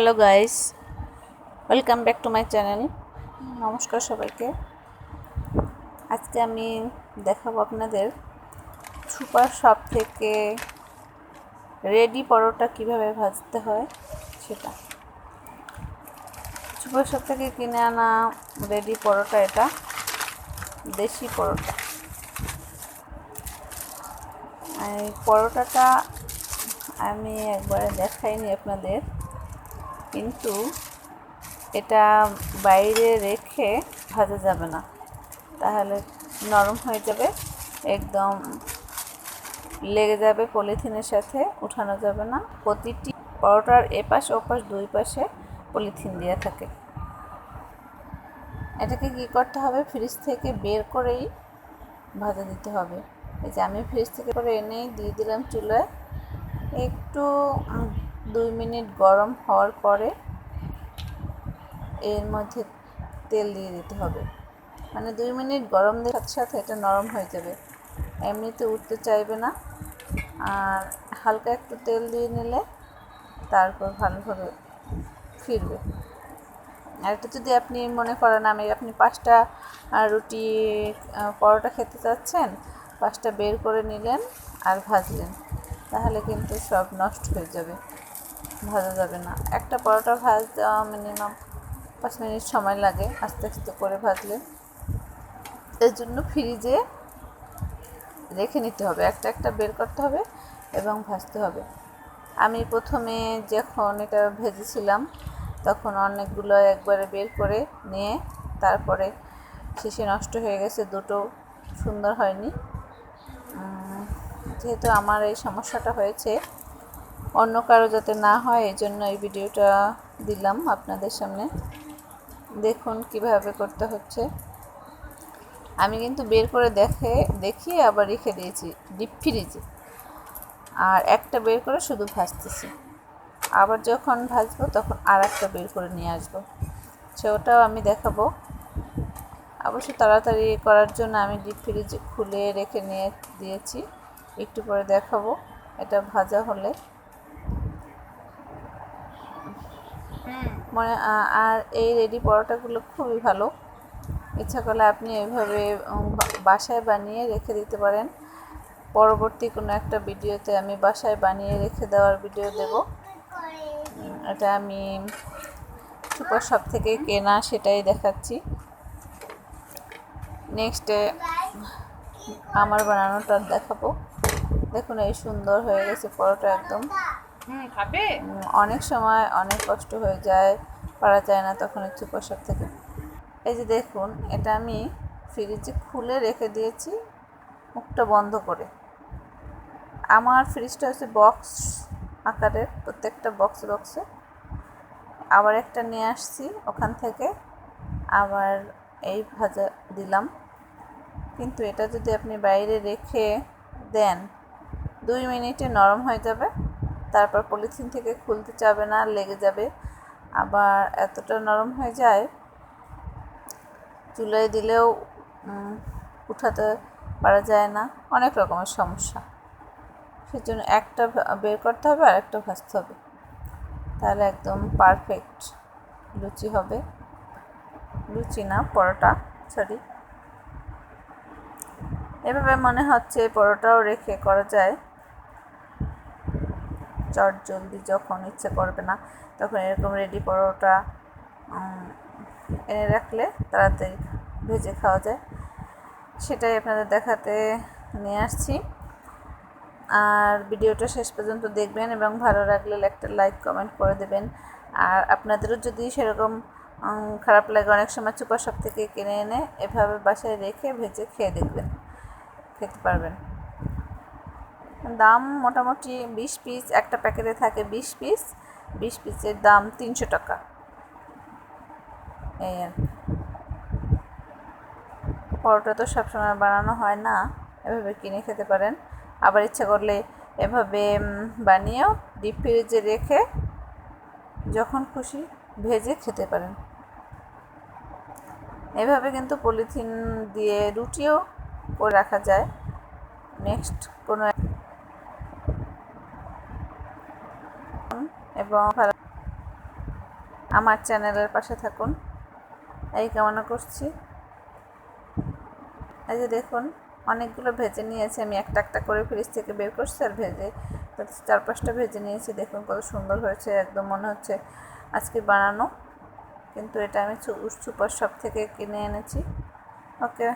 Hello guys, welcome back to my channel. নমস্কার সবাইকে। আজকে আমি দেখাবো আপনাদের সুপার শপ থেকে রেডি পরোটা কিভাবে ভাজতে হয় সেটা। সুপার শপ থেকে কিনে আনা রেডি পরোটা, এটা দেশি পরোটা। এই পরোটাটা আমি একবারে দেখাইনি আপনাদের, কিন্তু এটা বাইরে রেখে ভাজা যাবে না, তাহলে নরম হয়ে যাবে, একদম লেগে যাবে পলিথিনের সাথে, উঠানো যাবে না। প্রতিটি পরোটার এপাশ ওপাশ দুই পাশে পলিথিন দেওয়া থাকে। এটাকে কী করতে হবে, ফ্রিজ থেকে বের করেই ভাজা দিতে হবে। এই যে আমি ফ্রিজ থেকে করে এনেই দিয়ে দিলাম চুলায়। একটু 2 মিনিট গরম হওয়ার পরে এর মধ্যে তেল দিয়ে দিতে হবে। মানে 2 মিনিট গরম দেওয়ার সাথে সাথে এটা নরম হয়ে যাবে, এমনিতে উঠতে চাইবে না। আর হালকা একটু তেল দিয়ে নিলে তারপর ভালোভাবে ফিরবে। আর এটা যদি আপনি মনে করেন আপনি 5টা রুটি পরোটা খেতে চাচ্ছেন, 5টা বের করে নিলেন আর ভাজলেন, তাহলে কিন্তু সব নষ্ট হয়ে যাবে, ভাজা যাবে না। একটা পরোটা ভাজতে মিনিমাম 5 মিনিট সময় লাগে, আস্তে আস্তে করে ভাজলে। এর জন্য ফ্রিজে রেখে নিতে হবে, একটা একটা বের করতে হবে এবং ভাজতে হবে। আমি প্রথমে যখন এটা ভেজেছিলাম তখন অনেকগুলো একবারে বের করে নিয়ে তারপরে শেষে নষ্ট হয়ে গেছে, দুটো সুন্দর হয়নি। যেহেতু আমার এই সমস্যাটা হয়েছে, অন্য কারো যাতে না হয় এই জন্য এই ভিডিওটা দিলাম আপনাদের সামনে। দেখুন কিভাবে করতে হচ্ছে। আমি কিন্তু বের করে দেখিয়ে আবার রেখে দিয়েছি ডিপ ফ্রিজে, আর একটা বের করে শুধু ভাজতেছি। আবার যখন ভাজবো তখন আর একটা বের করে নিয়ে আসবো, সেটাও আমি দেখাবো। অবশ্য তাড়াতাড়ি করার জন্য আমি ডিপ ফ্রিজে খুলে রেখে নিয়ে দিয়েছি, একটু পরে দেখাবো এটা ভাজা হলে। আর এই রেডি পরোটাগুলো খুবই ভালো। ইচ্ছা করলে আপনি এইভাবে বাসায় বানিয়ে রেখে দিতে পারেন। পরবর্তী কোনো একটা ভিডিওতে আমি বাসায় বানিয়ে রেখে দেওয়ার ভিডিও দেব। এটা আমি সুপার শপ থেকে কেনা, সেটাই দেখাচ্ছি। নেক্সটে আমার বানানোটা দেখাবো। দেখুন এই সুন্দর হয়ে গেছে পরোটা, একদম। অনেক সময় অনেক কষ্ট হয়ে যায়, পারা যায় না, তখন সুপার শপ থেকে। এই যে দেখুন, এটা আমি ফ্রিজে খুলে রেখে দিয়েছি মুখটা বন্ধ করে। আমার ফ্রিজটা হচ্ছে বক্স আকারের, প্রত্যেকটা বক্সে। আবার একটা নিয়ে আসছি ওখান থেকে, আবার এই ভাজা দিলাম। কিন্তু এটা যদি আপনি বাইরে রেখে দেন 2 মিনিটে নরম হয়ে যাবে, তারপর পলিথিন থেকে খুলতে চাবে না, লেগে যাবে। আবার এতটা নরম হয়ে যায়, চুলায় দিলেও উঠাতে পারা যায় না, অনেক রকমের সমস্যা। সেজন্য একটা বের করতে হবে আর একটা ভাজতে হবে, তাহলে একদম পারফেক্ট লুচি হবে। লুচি না, পরোটা, সরি। এভাবে মনে হচ্ছে পরোটাও রেখে করা যায়, চট জলদি যখন ইচ্ছে করবে না তখন এরকম রেডি পরোটা এনে রাখলে তাড়াতাড়ি ভেজে খাওয়া যায়। সেটাই আপনাদের দেখাতে নিয়ে আসছি। আর ভিডিওটা শেষ পর্যন্ত দেখবেন এবং ভালো লাগলে একটা লাইক কমেন্ট করে দেবেন। আর আপনাদেরও যদি সেরকম খারাপ লাগে, অনেক সময় সুপার শপ থেকে কিনে এনে এভাবে বাসায় রেখে ভেজে খেয়ে দেখবেন, খেতে পারবেন। দাম মোটামুটি 20 পিস, একটা প্যাকেটে থাকে 20 পিস, 20 পিসের দাম 300 টাকা। এই আর পরোটা তো সবসময় বানানো হয় না, এভাবে কিনে খেতে পারেন। আবার ইচ্ছা করলে এভাবে বানিয়েও ডিপ ফ্রিজে রেখে যখন খুশি ভেজে খেতে পারেন। এভাবে কিন্তু পলিথিন দিয়ে রুটিও করে রাখা যায়। নেক্সট কোনো এবং আমার চ্যানেলের পাশে থাকুন, এই কামনা করছি। এই যে দেখুন অনেকগুলো ভেজে নিয়েছি আমি, একটা একটা করে ফ্রিজ থেকে বের করছি আর ভেজে 4-5টা ভেজে নিয়েছি। দেখুন কত সুন্দর হয়েছে, একদম মনে হচ্ছে আজকে বানানো। কিন্তু এটা আমি সুপার শপ থেকে কিনে এনেছি। ওকে।